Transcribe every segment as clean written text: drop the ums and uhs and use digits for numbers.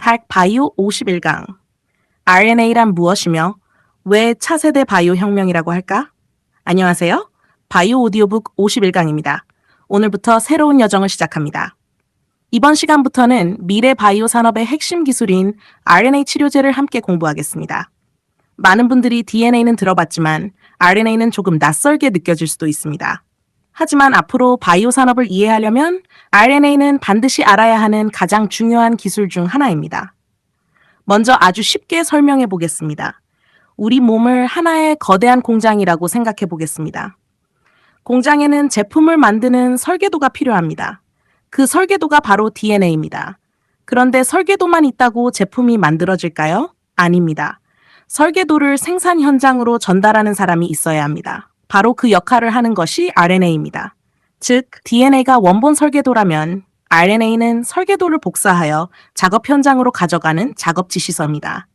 닭 바이오 51강. RNA란 무엇이며 왜 차세대 바이오 혁명이라고 할까? 안녕하세요. 바이오 오디오북 51강입니다. 오늘부터 새로운 여정을 시작합니다. 이번 시간부터는 미래 바이오 산업의 핵심 기술인 RNA 치료제를 함께 공부하겠습니다. 많은 분들이 DNA는 들어봤지만 RNA는 조금 낯설게 느껴질 수도 있습니다. 하지만 앞으로 바이오 산업을 이해하려면 RNA는 반드시 알아야 하는 가장 중요한 기술 중 하나입니다. 먼저 아주 쉽게 설명해 보겠습니다. 우리 몸을 하나의 거대한 공장이라고 생각해 보겠습니다. 공장에는 제품을 만드는 설계도가 필요합니다. 그 설계도가 바로 DNA입니다. 그런데 설계도만 있다고 제품이 만들어질까요? 아닙니다. 설계도를 생산 현장으로 전달하는 사람이 있어야 합니다. 바로 그 역할을 하는 것이 RNA입니다. 즉, DNA가 원본 설계도라면 RNA는 설계도를 복사하여 작업 현장으로 가져가는 작업 지시서입니다.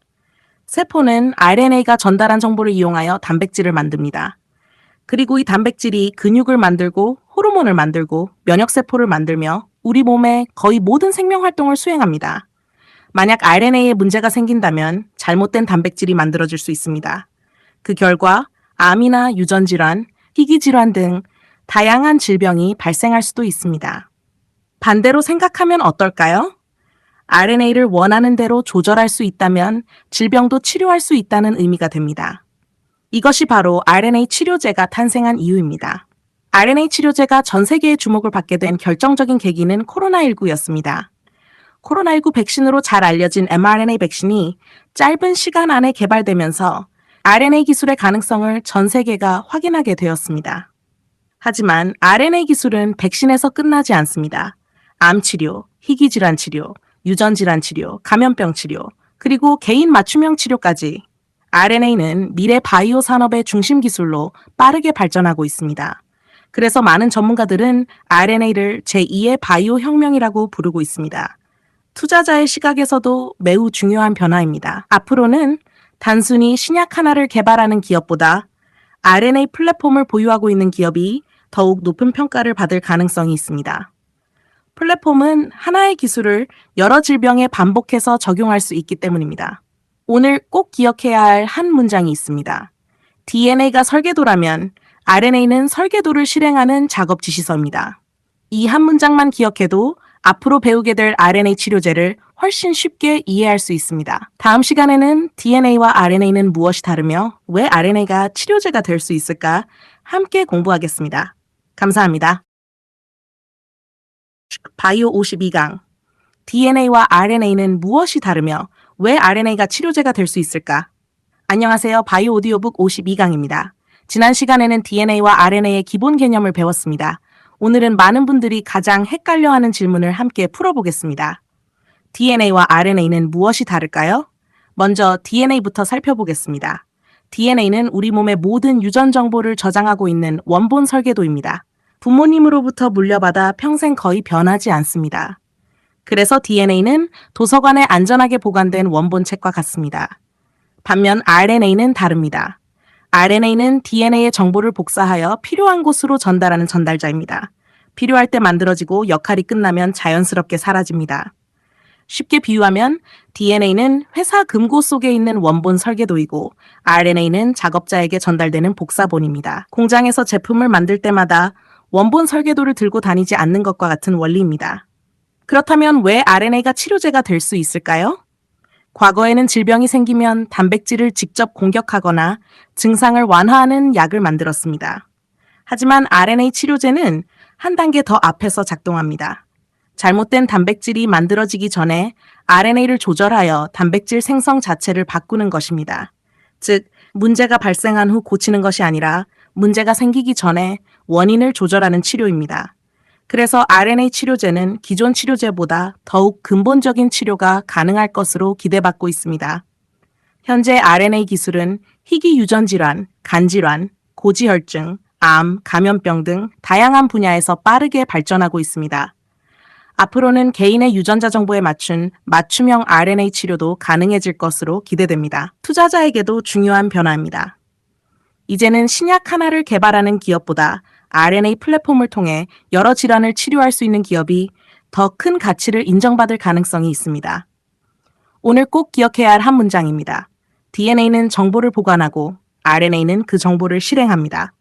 세포는 RNA가 전달한 정보를 이용하여 단백질을 만듭니다. 그리고 이 단백질이 근육을 만들고 호르몬을 만들고 면역세포를 만들며 우리 몸의 거의 모든 생명활동을 수행합니다. 만약 RNA에 문제가 생긴다면 잘못된 단백질이 만들어질 수 있습니다. 그 결과 암이나 유전질환, 희귀질환 등 다양한 질병이 발생할 수도 있습니다. 반대로 생각하면 어떨까요? RNA를 원하는 대로 조절할 수 있다면 질병도 치료할 수 있다는 의미가 됩니다. 이것이 바로 RNA 치료제가 탄생한 이유입니다. RNA 치료제가 전 세계의 주목을 받게 된 결정적인 계기는 코로나19였습니다. 코로나19 백신으로 잘 알려진 mRNA 백신이 짧은 시간 안에 개발되면서 RNA 기술의 가능성을 전 세계가 확인하게 되었습니다. 하지만 RNA 기술은 백신에서 끝나지 않습니다. 암 치료, 희귀질환 치료, 유전질환 치료, 감염병 치료, 그리고 개인 맞춤형 치료까지 RNA는 미래 바이오 산업의 중심 기술로 빠르게 발전하고 있습니다. 그래서 많은 전문가들은 RNA를 제2의 바이오 혁명이라고 부르고 있습니다. 투자자의 시각에서도 매우 중요한 변화입니다. 앞으로는 단순히 신약 하나를 개발하는 기업보다 RNA 플랫폼을 보유하고 있는 기업이 더욱 높은 평가를 받을 가능성이 있습니다. 플랫폼은 하나의 기술을 여러 질병에 반복해서 적용할 수 있기 때문입니다. 오늘 꼭 기억해야 할 한 문장이 있습니다. DNA가 설계도라면 RNA는 설계도를 실행하는 작업 지시서입니다. 이 한 문장만 기억해도 앞으로 배우게 될 RNA 치료제를 훨씬 쉽게 이해할 수 있습니다. 다음 시간에는 DNA와 RNA는 무엇이 다르며 왜 RNA가 치료제가 될 수 있을까 함께 공부하겠습니다. 감사합니다. 바이오 52강. DNA와 RNA는 무엇이 다르며 왜 RNA가 치료제가 될 수 있을까? 안녕하세요. 바이오 오디오북 52강입니다. 지난 시간에는 DNA와 RNA의 기본 개념을 배웠습니다. 오늘은 많은 분들이 가장 헷갈려하는 질문을 함께 풀어보겠습니다. DNA와 RNA는 무엇이 다를까요? 먼저 DNA부터 살펴보겠습니다. DNA는 우리 몸의 모든 유전 정보를 저장하고 있는 원본 설계도입니다. 부모님으로부터 물려받아 평생 거의 변하지 않습니다. 그래서 DNA는 도서관에 안전하게 보관된 원본책과 같습니다. 반면 RNA는 다릅니다. RNA는 DNA의 정보를 복사하여 필요한 곳으로 전달하는 전달자입니다. 필요할 때 만들어지고 역할이 끝나면 자연스럽게 사라집니다. 쉽게 비유하면 DNA는 회사 금고 속에 있는 원본 설계도이고 RNA는 작업자에게 전달되는 복사본입니다. 공장에서 제품을 만들 때마다 원본 설계도를 들고 다니지 않는 것과 같은 원리입니다. 그렇다면 왜 RNA가 치료제가 될 수 있을까요? 과거에는 질병이 생기면 단백질을 직접 공격하거나 증상을 완화하는 약을 만들었습니다. 하지만 RNA 치료제는 한 단계 더 앞에서 작동합니다. 잘못된 단백질이 만들어지기 전에 RNA를 조절하여 단백질 생성 자체를 바꾸는 것입니다. 즉, 문제가 발생한 후 고치는 것이 아니라 문제가 생기기 전에 원인을 조절하는 치료입니다. 그래서 RNA 치료제는 기존 치료제보다 더욱 근본적인 치료가 가능할 것으로 기대받고 있습니다. 현재 RNA 기술은 희귀 유전질환, 간질환, 고지혈증, 암, 감염병 등 다양한 분야에서 빠르게 발전하고 있습니다. 앞으로는 개인의 유전자 정보에 맞춘 맞춤형 RNA 치료도 가능해질 것으로 기대됩니다. 투자자에게도 중요한 변화입니다. 이제는 신약 하나를 개발하는 기업보다 RNA 플랫폼을 통해 여러 질환을 치료할 수 있는 기업이 더 큰 가치를 인정받을 가능성이 있습니다. 오늘 꼭 기억해야 할 한 문장입니다. DNA는 정보를 보관하고 RNA는 그 정보를 실행합니다.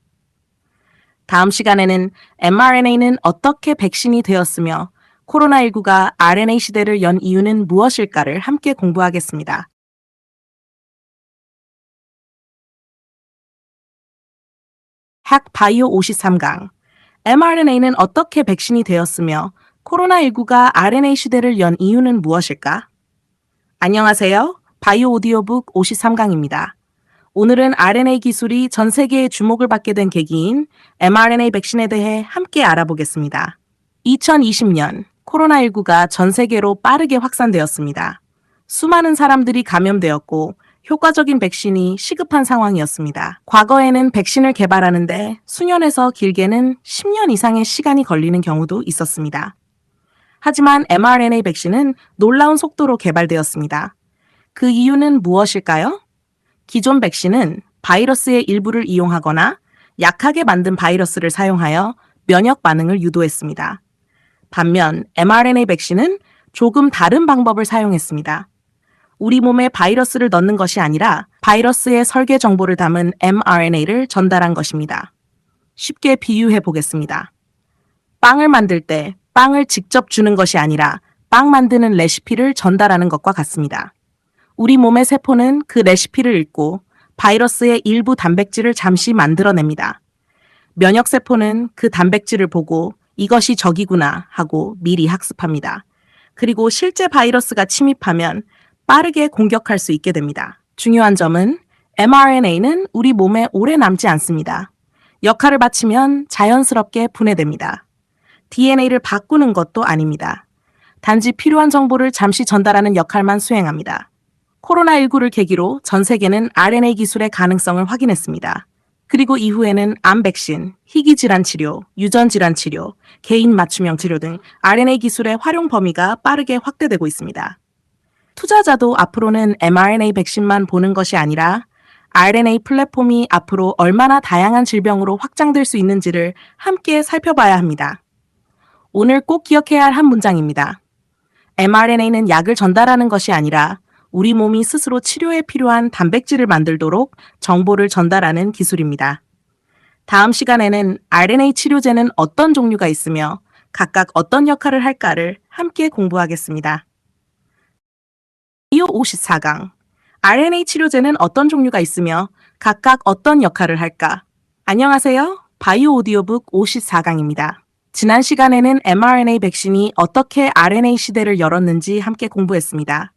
다음 시간에는 mRNA는 어떻게 백신이 되었으며 코로나19가 RNA 시대를 연 이유는 무엇일까를 함께 공부하겠습니다. 학 바이오 53강 mRNA는 어떻게 백신이 되었으며 코로나19가 RNA 시대를 연 이유는 무엇일까? 안녕하세요. 바이오 오디오북 53강입니다. 오늘은 RNA 기술이 전 세계의 주목을 받게 된 계기인 mRNA 백신에 대해 함께 알아보겠습니다. 2020년 코로나19가 전 세계로 빠르게 확산되었습니다. 수많은 사람들이 감염되었고 효과적인 백신이 시급한 상황이었습니다. 과거에는 백신을 개발하는데 수년에서 길게는 10년 이상의 시간이 걸리는 경우도 있었습니다. 하지만 mRNA 백신은 놀라운 속도로 개발되었습니다. 그 이유는 무엇일까요? 기존 백신은 바이러스의 일부를 이용하거나 약하게 만든 바이러스를 사용하여 면역 반응을 유도했습니다. 반면 mRNA 백신은 조금 다른 방법을 사용했습니다. 우리 몸에 바이러스를 넣는 것이 아니라 바이러스의 설계 정보를 담은 mRNA를 전달한 것입니다. 쉽게 비유해 보겠습니다. 빵을 만들 때 빵을 직접 주는 것이 아니라 빵 만드는 레시피를 전달하는 것과 같습니다. 우리 몸의 세포는 그 레시피를 읽고 바이러스의 일부 단백질을 잠시 만들어냅니다. 면역세포는 그 단백질을 보고 이것이 적이구나 하고 미리 학습합니다. 그리고 실제 바이러스가 침입하면 빠르게 공격할 수 있게 됩니다. 중요한 점은 mRNA는 우리 몸에 오래 남지 않습니다. 역할을 마치면 자연스럽게 분해됩니다. DNA를 바꾸는 것도 아닙니다. 단지 필요한 정보를 잠시 전달하는 역할만 수행합니다. 코로나19를 계기로 전 세계는 RNA 기술의 가능성을 확인했습니다. 그리고 이후에는 암 백신, 희귀 질환 치료, 유전 질환 치료, 개인 맞춤형 치료 등 RNA 기술의 활용 범위가 빠르게 확대되고 있습니다. 투자자도 앞으로는 mRNA 백신만 보는 것이 아니라 RNA 플랫폼이 앞으로 얼마나 다양한 질병으로 확장될 수 있는지를 함께 살펴봐야 합니다. 오늘 꼭 기억해야 할 한 문장입니다. mRNA는 약을 전달하는 것이 아니라 우리 몸이 스스로 치료에 필요한 단백질을 만들도록 정보를 전달하는 기술입니다. 다음 시간에는 RNA 치료제는 어떤 종류가 있으며 각각 어떤 역할을 할까를 함께 공부하겠습니다. 바이오 54강 RNA 치료제는 어떤 종류가 있으며 각각 어떤 역할을 할까? 안녕하세요. 바이오 오디오북 54강입니다. 지난 시간에는 mRNA 백신이 어떻게 RNA 시대를 열었는지 함께 공부했습니다.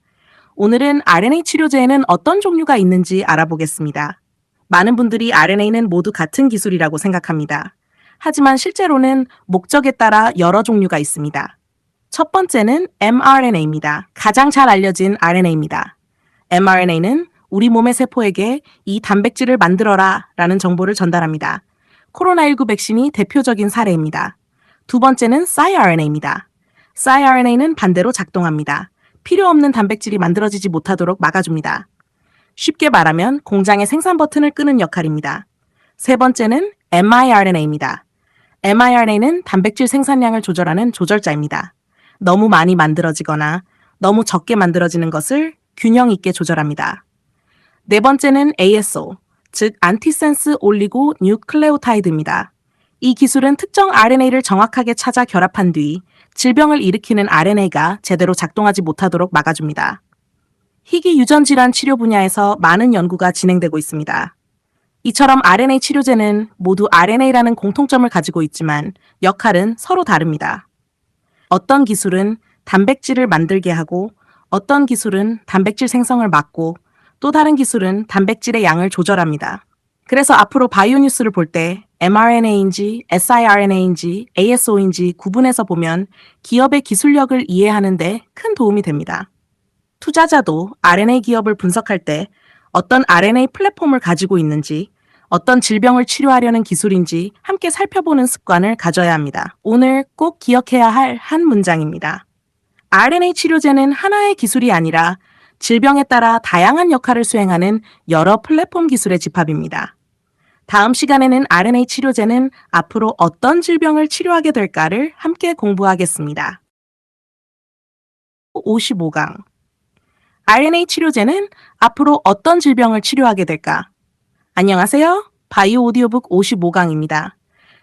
오늘은 RNA 치료제에는 어떤 종류가 있는지 알아보겠습니다. 많은 분들이 RNA는 모두 같은 기술이라고 생각합니다. 하지만 실제로는 목적에 따라 여러 종류가 있습니다. 첫 번째는 mRNA입니다. 가장 잘 알려진 RNA입니다. mRNA는 우리 몸의 세포에게 이 단백질을 만들어라 라는 정보를 전달합니다. 코로나19 백신이 대표적인 사례입니다. 두 번째는 siRNA입니다. siRNA는 반대로 작동합니다. 필요 없는 단백질이 만들어지지 못하도록 막아줍니다. 쉽게 말하면 공장의 생산 버튼을 끄는 역할입니다. 세 번째는 miRNA입니다. miRNA는 단백질 생산량을 조절하는 조절자입니다. 너무 많이 만들어지거나 너무 적게 만들어지는 것을 균형 있게 조절합니다. 네 번째는 ASO, 즉 안티센스 올리고 뉴클레오타이드입니다. 이 기술은 특정 RNA를 정확하게 찾아 결합한 뒤 질병을 일으키는 RNA가 제대로 작동하지 못하도록 막아줍니다. 희귀 유전 질환 치료 분야에서 많은 연구가 진행되고 있습니다. 이처럼 RNA 치료제는 모두 RNA라는 공통점을 가지고 있지만 역할은 서로 다릅니다. 어떤 기술은 단백질을 만들게 하고 어떤 기술은 단백질 생성을 막고 또 다른 기술은 단백질의 양을 조절합니다. 그래서 앞으로 바이오 뉴스를 볼 때 mRNA인지 siRNA인지 ASO인지 구분해서 보면 기업의 기술력을 이해하는 데 큰 도움이 됩니다. 투자자도 RNA 기업을 분석할 때 어떤 RNA 플랫폼을 가지고 있는지, 어떤 질병을 치료하려는 기술인지 함께 살펴보는 습관을 가져야 합니다. 오늘 꼭 기억해야 할 한 문장입니다. RNA 치료제는 하나의 기술이 아니라 질병에 따라 다양한 역할을 수행하는 여러 플랫폼 기술의 집합입니다. 다음 시간에는 RNA 치료제는 앞으로 어떤 질병을 치료하게 될까를 함께 공부하겠습니다. 55강 RNA 치료제는 앞으로 어떤 질병을 치료하게 될까? 안녕하세요. 바이오 오디오북 55강입니다.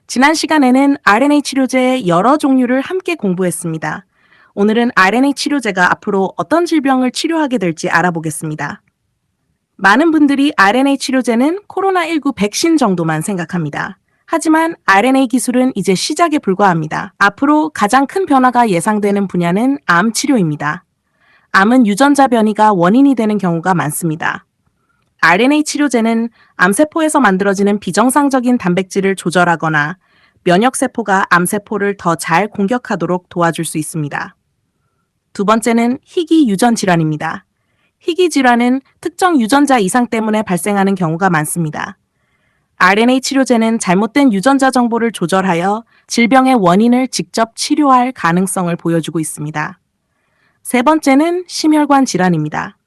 지난 시간에는 RNA 치료제의 여러 종류를 함께 공부했습니다. 오늘은 RNA 치료제가 앞으로 어떤 질병을 치료하게 될지 알아보겠습니다. 많은 분들이 RNA 치료제는 코로나19 백신 정도만 생각합니다. 하지만 RNA 기술은 이제 시작에 불과합니다. 앞으로 가장 큰 변화가 예상되는 분야는 암 치료입니다. 암은 유전자 변이가 원인이 되는 경우가 많습니다. RNA 치료제는 암세포에서 만들어지는 비정상적인 단백질을 조절하거나 면역세포가 암세포를 더 잘 공격하도록 도와줄 수 있습니다. 두 번째는 희귀 유전 질환입니다. 희귀 질환은 특정 유전자 이상 때문에 발생하는 경우가 많습니다. RNA 치료제는 잘못된 유전자 정보를 조절하여 질병의 원인을 직접 치료할 가능성을 보여주고 있습니다. 세 번째는 심혈관 질환입니다.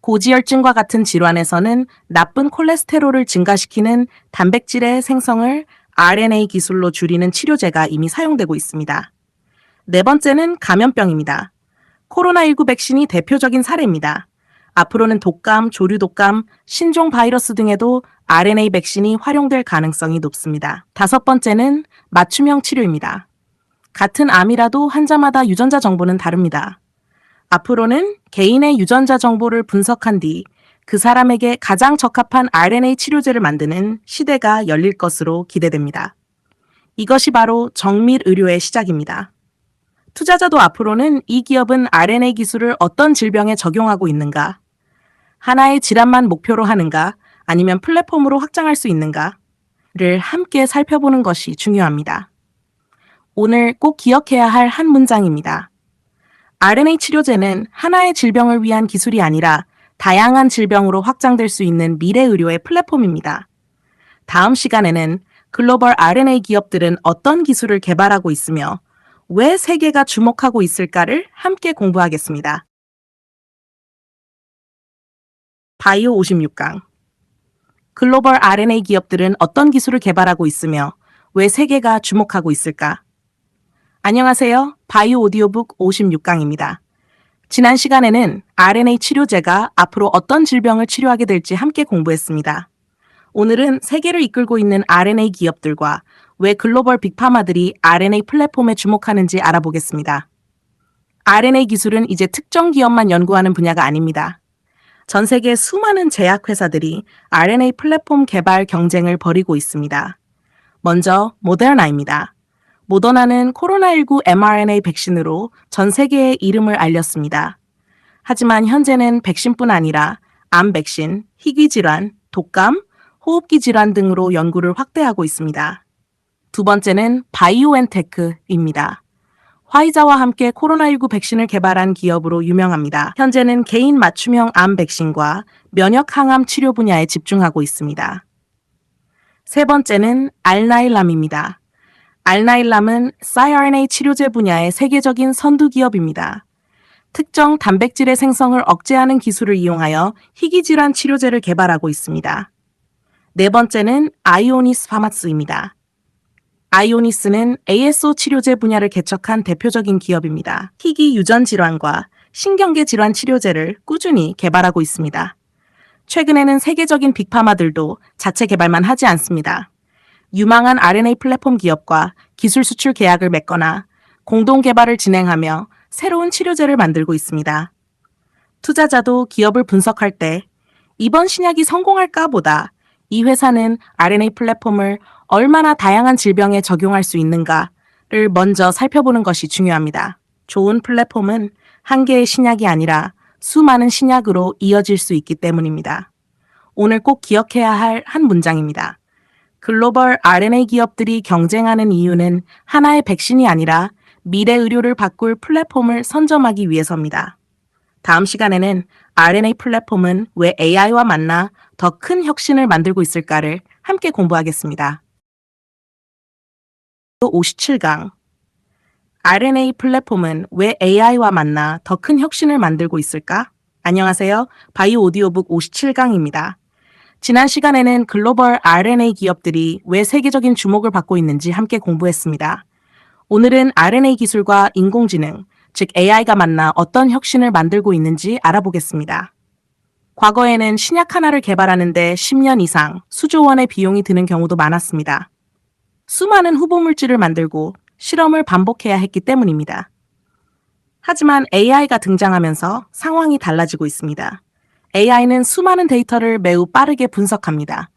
고지혈증과 같은 질환에서는 나쁜 콜레스테롤을 증가시키는 단백질의 생성을 RNA 기술로 줄이는 치료제가 이미 사용되고 있습니다. 네 번째는 감염병입니다. 코로나19 백신이 대표적인 사례입니다. 앞으로는 독감, 조류독감, 신종 바이러스 등에도 RNA 백신이 활용될 가능성이 높습니다. 다섯 번째는 맞춤형 치료입니다. 같은 암이라도 환자마다 유전자 정보는 다릅니다. 앞으로는 개인의 유전자 정보를 분석한 뒤 그 사람에게 가장 적합한 RNA 치료제를 만드는 시대가 열릴 것으로 기대됩니다. 이것이 바로 정밀 의료의 시작입니다. 투자자도 앞으로는 이 기업은 RNA 기술을 어떤 질병에 적용하고 있는가, 하나의 질환만 목표로 하는가, 아니면 플랫폼으로 확장할 수 있는가를 함께 살펴보는 것이 중요합니다. 오늘 꼭 기억해야 할 한 문장입니다. RNA 치료제는 하나의 질병을 위한 기술이 아니라 다양한 질병으로 확장될 수 있는 미래 의료의 플랫폼입니다. 다음 시간에는 글로벌 RNA 기업들은 어떤 기술을 개발하고 있으며 왜 세계가 주목하고 있을까를 함께 공부하겠습니다. 바이오 56강. 글로벌 RNA 기업들은 어떤 기술을 개발하고 있으며 왜 세계가 주목하고 있을까? 안녕하세요. 바이오 오디오북 56강입니다. 지난 시간에는 RNA 치료제가 앞으로 어떤 질병을 치료하게 될지 함께 공부했습니다. 오늘은 세계를 이끌고 있는 RNA 기업들과 왜 글로벌 빅파마들이 RNA 플랫폼에 주목하는지 알아보겠습니다. RNA 기술은 이제 특정 기업만 연구하는 분야가 아닙니다. 전 세계 수많은 제약회사들이 RNA 플랫폼 개발 경쟁을 벌이고 있습니다. 먼저 모더나입니다. 모더나는 코로나19 mRNA 백신으로 전 세계에 이름을 알렸습니다. 하지만 현재는 백신뿐 아니라 암 백신, 희귀 질환, 독감, 호흡기 질환 등으로 연구를 확대하고 있습니다. 두 번째는 바이오엔테크입니다. 화이자와 함께 코로나19 백신을 개발한 기업으로 유명합니다. 현재는 개인 맞춤형 암 백신과 면역 항암 치료 분야에 집중하고 있습니다. 세 번째는 알나일람입니다. 알나일람은 siRNA 치료제 분야의 세계적인 선두 기업입니다. 특정 단백질의 생성을 억제하는 기술을 이용하여 희귀 질환 치료제를 개발하고 있습니다. 네 번째는 아이오니스 파마스입니다. 아이오니스는 ASO 치료제 분야를 개척한 대표적인 기업입니다. 희귀 유전 질환과 신경계 질환 치료제를 꾸준히 개발하고 있습니다. 최근에는 세계적인 빅파마들도 자체 개발만 하지 않습니다. 유망한 RNA 플랫폼 기업과 기술 수출 계약을 맺거나 공동 개발을 진행하며 새로운 치료제를 만들고 있습니다. 투자자도 기업을 분석할 때 이번 신약이 성공할까 보다 이 회사는 RNA 플랫폼을 얼마나 다양한 질병에 적용할 수 있는가를 먼저 살펴보는 것이 중요합니다. 좋은 플랫폼은 한 개의 신약이 아니라 수많은 신약으로 이어질 수 있기 때문입니다. 오늘 꼭 기억해야 할 한 문장입니다. 글로벌 RNA 기업들이 경쟁하는 이유는 하나의 백신이 아니라 미래 의료를 바꿀 플랫폼을 선점하기 위해서입니다. 다음 시간에는 RNA 플랫폼은 왜 AI와 만나 더 큰 혁신을 만들고 있을까를 함께 공부하겠습니다. 57강. RNA 플랫폼은 왜 AI와 만나 더 큰 혁신을 만들고 있을까? 안녕하세요. 바이오 오디오북 57강입니다. 지난 시간에는 글로벌 RNA 기업들이 왜 세계적인 주목을 받고 있는지 함께 공부했습니다. 오늘은 RNA 기술과 인공지능, 즉 AI가 만나 어떤 혁신을 만들고 있는지 알아보겠습니다. 과거에는 신약 하나를 개발하는데 10년 이상 수조 원의 비용이 드는 경우도 많았습니다. 수많은 후보 물질을 만들고 실험을 반복해야 했기 때문입니다. 하지만 AI가 등장하면서 상황이 달라지고 있습니다. AI는 수많은 데이터를 매우 빠르게 분석합니다.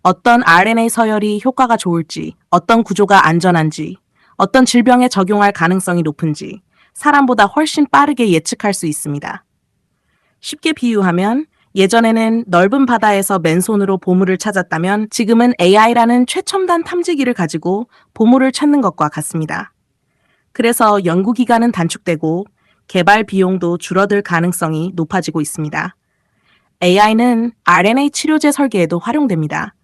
어떤 RNA 서열이 효과가 좋을지, 어떤 구조가 안전한지, 어떤 질병에 적용할 가능성이 높은지 사람보다 훨씬 빠르게 예측할 수 있습니다. 쉽게 비유하면 예전에는 넓은 바다에서 맨손으로 보물을 찾았다면 지금은 AI라는 최첨단 탐지기를 가지고 보물을 찾는 것과 같습니다. 그래서 연구기간은 단축되고 개발 비용도 줄어들 가능성이 높아지고 있습니다. AI는 RNA 치료제 설계에도 활용됩니다.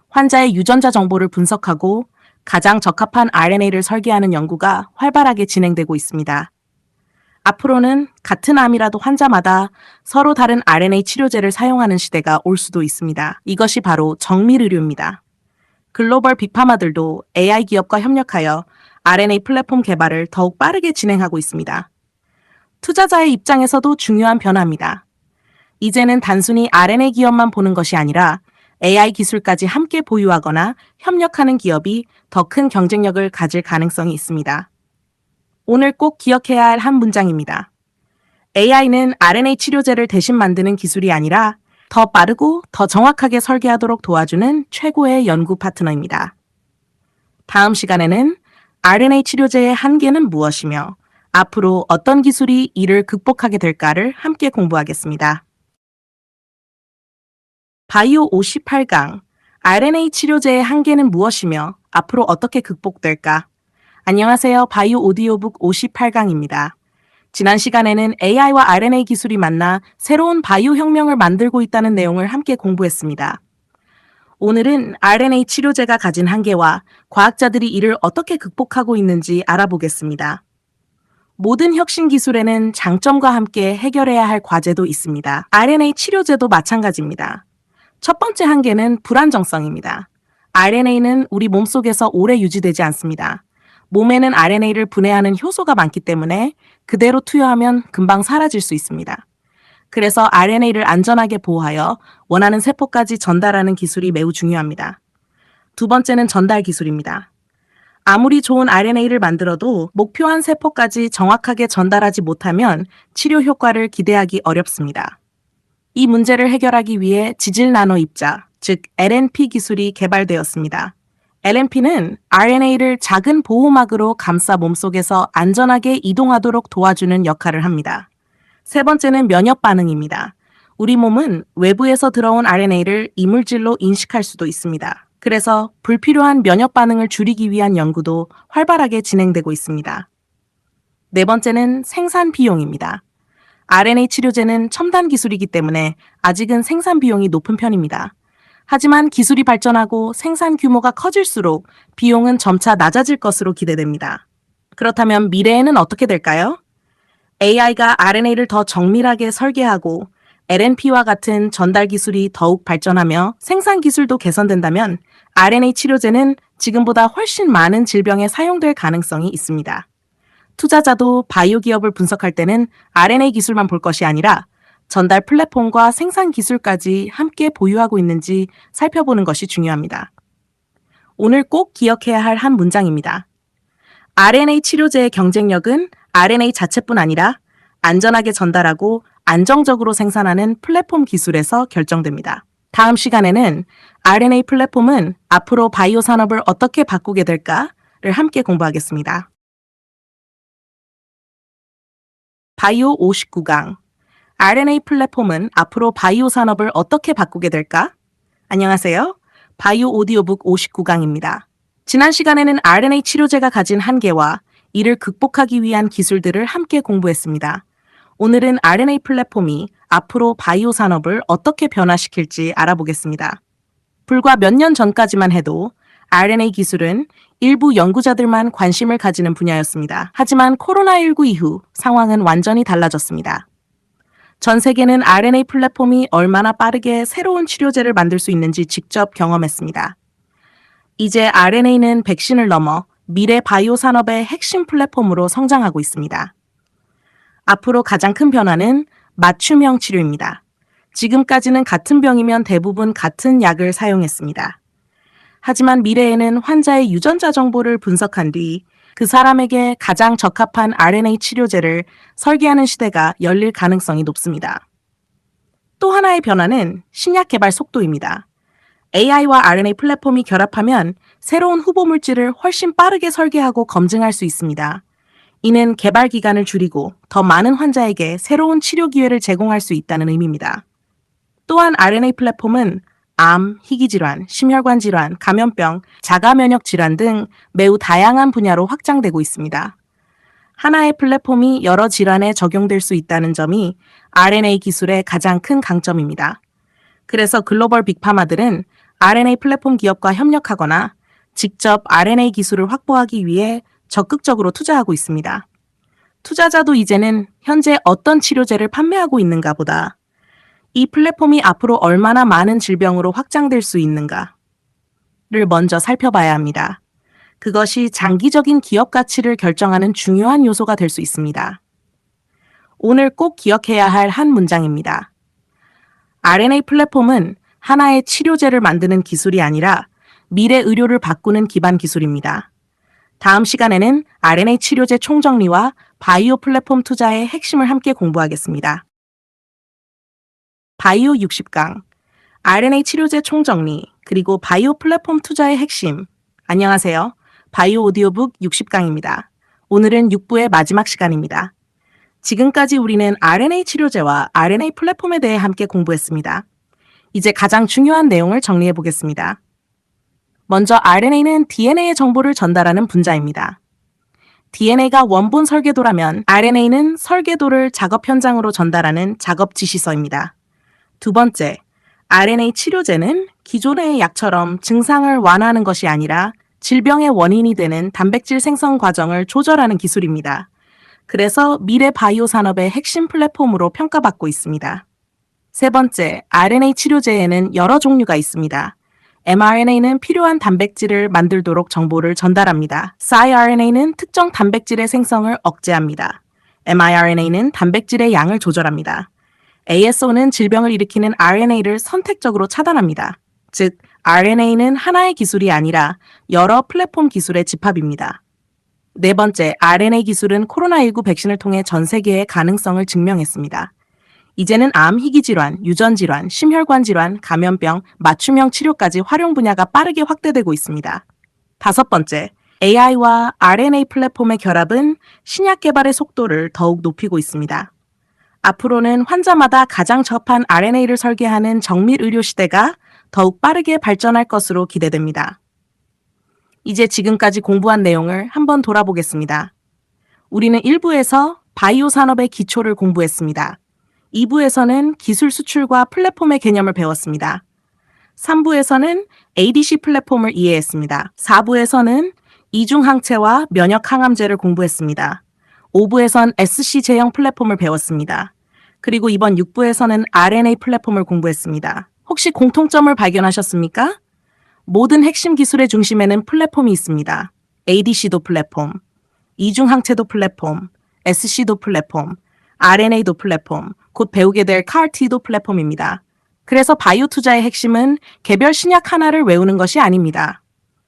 환자의 유전자 정보를 분석하고 가장 적합한 RNA를 설계하는 연구가 활발하게 진행되고 있습니다. 앞으로는 같은 암이라도 환자마다 서로 다른 RNA 치료제를 사용하는 시대가 올 수도 있습니다. 이것이 바로 정밀의료입니다. 글로벌 빅파마들도 AI 기업과 협력하여 RNA 플랫폼 개발을 더욱 빠르게 진행하고 있습니다. 투자자의 입장에서도 중요한 변화입니다. 이제는 단순히 RNA 기업만 보는 것이 아니라 AI 기술까지 함께 보유하거나 협력하는 기업이 더 큰 경쟁력을 가질 가능성이 있습니다. 오늘 꼭 기억해야 할 한 문장입니다. AI는 RNA 치료제를 대신 만드는 기술이 아니라 더 빠르고 더 정확하게 설계하도록 도와주는 최고의 연구 파트너입니다. 다음 시간에는 RNA 치료제의 한계는 무엇이며 앞으로 어떤 기술이 이를 극복하게 될까를 함께 공부하겠습니다. 바이오 58강 RNA 치료제의 한계는 무엇이며 앞으로 어떻게 극복될까? 안녕하세요. 바이오 오디오북 58강입니다. 지난 시간에는 AI와 RNA 기술이 만나 새로운 바이오 혁명을 만들고 있다는 내용을 함께 공부했습니다. 오늘은 RNA 치료제가 가진 한계와 과학자들이 이를 어떻게 극복하고 있는지 알아보겠습니다. 모든 혁신 기술에는 장점과 함께 해결해야 할 과제도 있습니다. RNA 치료제도 마찬가지입니다. 첫 번째 한계는 불안정성입니다. RNA는 우리 몸속에서 오래 유지되지 않습니다. 몸에는 RNA를 분해하는 효소가 많기 때문에 그대로 투여하면 금방 사라질 수 있습니다. 그래서 RNA를 안전하게 보호하여 원하는 세포까지 전달하는 기술이 매우 중요합니다. 두 번째는 전달 기술입니다. 아무리 좋은 RNA를 만들어도 목표한 세포까지 정확하게 전달하지 못하면 치료 효과를 기대하기 어렵습니다. 이 문제를 해결하기 위해 지질 나노 입자, 즉 LNP 기술이 개발되었습니다. LNP는 RNA를 작은 보호막으로 감싸 몸속에서 안전하게 이동하도록 도와주는 역할을 합니다. 세 번째는 면역 반응입니다. 우리 몸은 외부에서 들어온 RNA를 이물질로 인식할 수도 있습니다. 그래서 불필요한 면역 반응을 줄이기 위한 연구도 활발하게 진행되고 있습니다. 네 번째는 생산 비용입니다. RNA 치료제는 첨단 기술이기 때문에 아직은 생산 비용이 높은 편입니다. 하지만 기술이 발전하고 생산 규모가 커질수록 비용은 점차 낮아질 것으로 기대됩니다. 그렇다면 미래에는 어떻게 될까요? AI가 RNA를 더 정밀하게 설계하고 LNP와 같은 전달 기술이 더욱 발전하며 생산 기술도 개선된다면 RNA 치료제는 지금보다 훨씬 많은 질병에 사용될 가능성이 있습니다. 투자자도 바이오 기업을 분석할 때는 RNA 기술만 볼 것이 아니라 전달 플랫폼과 생산 기술까지 함께 보유하고 있는지 살펴보는 것이 중요합니다. 오늘 꼭 기억해야 할 한 문장입니다. RNA 치료제의 경쟁력은 RNA 자체뿐 아니라 안전하게 전달하고 안정적으로 생산하는 플랫폼 기술에서 결정됩니다. 다음 시간에는 RNA 플랫폼은 앞으로 바이오 산업을 어떻게 바꾸게 될까를 함께 공부하겠습니다. 바이오 59강 RNA 플랫폼은 앞으로 바이오 산업을 어떻게 바꾸게 될까? 안녕하세요. 바이오 오디오북 59강입니다. 지난 시간에는 RNA 치료제가 가진 한계와 이를 극복하기 위한 기술들을 함께 공부했습니다. 오늘은 RNA 플랫폼이 앞으로 바이오 산업을 어떻게 변화시킬지 알아보겠습니다. 불과 몇 년 전까지만 해도 RNA 기술은 일부 연구자들만 관심을 가지는 분야였습니다. 하지만 코로나19 이후 상황은 완전히 달라졌습니다. 전 세계는 RNA 플랫폼이 얼마나 빠르게 새로운 치료제를 만들 수 있는지 직접 경험했습니다. 이제 RNA는 백신을 넘어 미래 바이오 산업의 핵심 플랫폼으로 성장하고 있습니다. 앞으로 가장 큰 변화는 맞춤형 치료입니다. 지금까지는 같은 병이면 대부분 같은 약을 사용했습니다. 하지만 미래에는 환자의 유전자 정보를 분석한 뒤 그 사람에게 가장 적합한 RNA 치료제를 설계하는 시대가 열릴 가능성이 높습니다. 또 하나의 변화는 신약 개발 속도입니다. AI와 RNA 플랫폼이 결합하면 새로운 후보 물질을 훨씬 빠르게 설계하고 검증할 수 있습니다. 이는 개발 기간을 줄이고 더 많은 환자에게 새로운 치료 기회를 제공할 수 있다는 의미입니다. 또한 RNA 플랫폼은 암, 희귀질환, 심혈관 질환, 감염병, 자가 면역 질환 등 매우 다양한 분야로 확장되고 있습니다. 하나의 플랫폼이 여러 질환에 적용될 수 있다는 점이 RNA 기술의 가장 큰 강점입니다. 그래서 글로벌 빅파마들은 RNA 플랫폼 기업과 협력하거나 직접 RNA 기술을 확보하기 위해 적극적으로 투자하고 있습니다. 투자자도 이제는 현재 어떤 치료제를 판매하고 있는가 보다 이 플랫폼이 앞으로 얼마나 많은 질병으로 확장될 수 있는가를 먼저 살펴봐야 합니다. 그것이 장기적인 기업 가치를 결정하는 중요한 요소가 될 수 있습니다. 오늘 꼭 기억해야 할 한 문장입니다. RNA 플랫폼은 하나의 치료제를 만드는 기술이 아니라 미래 의료를 바꾸는 기반 기술입니다. 다음 시간에는 RNA 치료제 총정리와 바이오 플랫폼 투자의 핵심을 함께 공부하겠습니다. 바이오 60강, RNA 치료제 총정리, 그리고 바이오 플랫폼 투자의 핵심. 안녕하세요. 바이오 오디오북 60강입니다. 오늘은 6부의 마지막 시간입니다. 지금까지 우리는 RNA 치료제와 RNA 플랫폼에 대해 함께 공부했습니다. 이제 가장 중요한 내용을 정리해 보겠습니다. 먼저 RNA는 DNA의 정보를 전달하는 분자입니다. DNA가 원본 설계도라면 RNA는 설계도를 작업 현장으로 전달하는 작업 지시서입니다. 두 번째, RNA 치료제는 기존의 약처럼 증상을 완화하는 것이 아니라 질병의 원인이 되는 단백질 생성 과정을 조절하는 기술입니다. 그래서 미래 바이오 산업의 핵심 플랫폼으로 평가받고 있습니다. 세 번째, RNA 치료제에는 여러 종류가 있습니다. mRNA는 필요한 단백질을 만들도록 정보를 전달합니다. siRNA는 특정 단백질의 생성을 억제합니다. miRNA는 단백질의 양을 조절합니다. ASO는 질병을 일으키는 RNA를 선택적으로 차단합니다. 즉, RNA는 하나의 기술이 아니라 여러 플랫폼 기술의 집합입니다. 네 번째, RNA 기술은 코로나19 백신을 통해 전 세계의 가능성을 증명했습니다. 이제는 암, 희귀질환, 유전질환, 심혈관 질환, 감염병, 맞춤형 치료까지 활용 분야가 빠르게 확대되고 있습니다. 다섯 번째, AI와 RNA 플랫폼의 결합은 신약 개발의 속도를 더욱 높이고 있습니다. 앞으로는 환자마다 가장 적합한 RNA를 설계하는 정밀 의료 시대가 더욱 빠르게 발전할 것으로 기대됩니다. 이제 지금까지 공부한 내용을 한번 돌아보겠습니다. 우리는 1부에서 바이오 산업의 기초를 공부했습니다. 2부에서는 기술 수출과 플랫폼의 개념을 배웠습니다. 3부에서는 ADC 플랫폼을 이해했습니다. 4부에서는 이중항체와 면역항암제를 공부했습니다. 5부에선 SC 제형 플랫폼을 배웠습니다. 그리고 이번 6부에서는 RNA 플랫폼을 공부했습니다. 혹시 공통점을 발견하셨습니까? 모든 핵심 기술의 중심에는 플랫폼이 있습니다. ADC도 플랫폼, 이중항체도 플랫폼, SC도 플랫폼, RNA도 플랫폼, 곧 배우게 될 CAR-T도 플랫폼입니다. 그래서 바이오 투자의 핵심은 개별 신약 하나를 외우는 것이 아닙니다.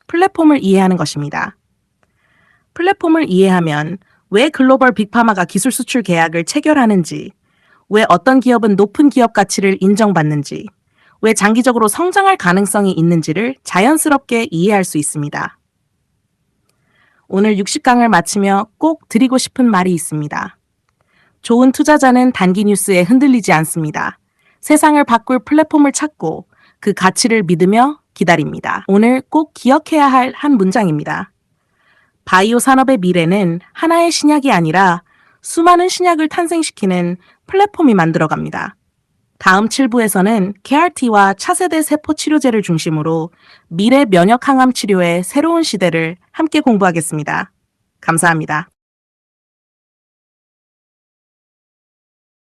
플랫폼을 이해하는 것입니다. 플랫폼을 이해하면 왜 글로벌 빅파마가 기술 수출 계약을 체결하는지, 왜 어떤 기업은 높은 기업 가치를 인정받는지, 왜 장기적으로 성장할 가능성이 있는지를 자연스럽게 이해할 수 있습니다. 오늘 60강을 마치며 꼭 드리고 싶은 말이 있습니다. 좋은 투자자는 단기 뉴스에 흔들리지 않습니다. 세상을 바꿀 플랫폼을 찾고 그 가치를 믿으며 기다립니다. 오늘 꼭 기억해야 할 한 문장입니다. 바이오 산업의 미래는 하나의 신약이 아니라 수많은 신약을 탄생시키는 플랫폼이 만들어갑니다. 다음 7부에서는 CAR-T와 차세대 세포 치료제를 중심으로 미래 면역 항암 치료의 새로운 시대를 함께 공부하겠습니다. 감사합니다.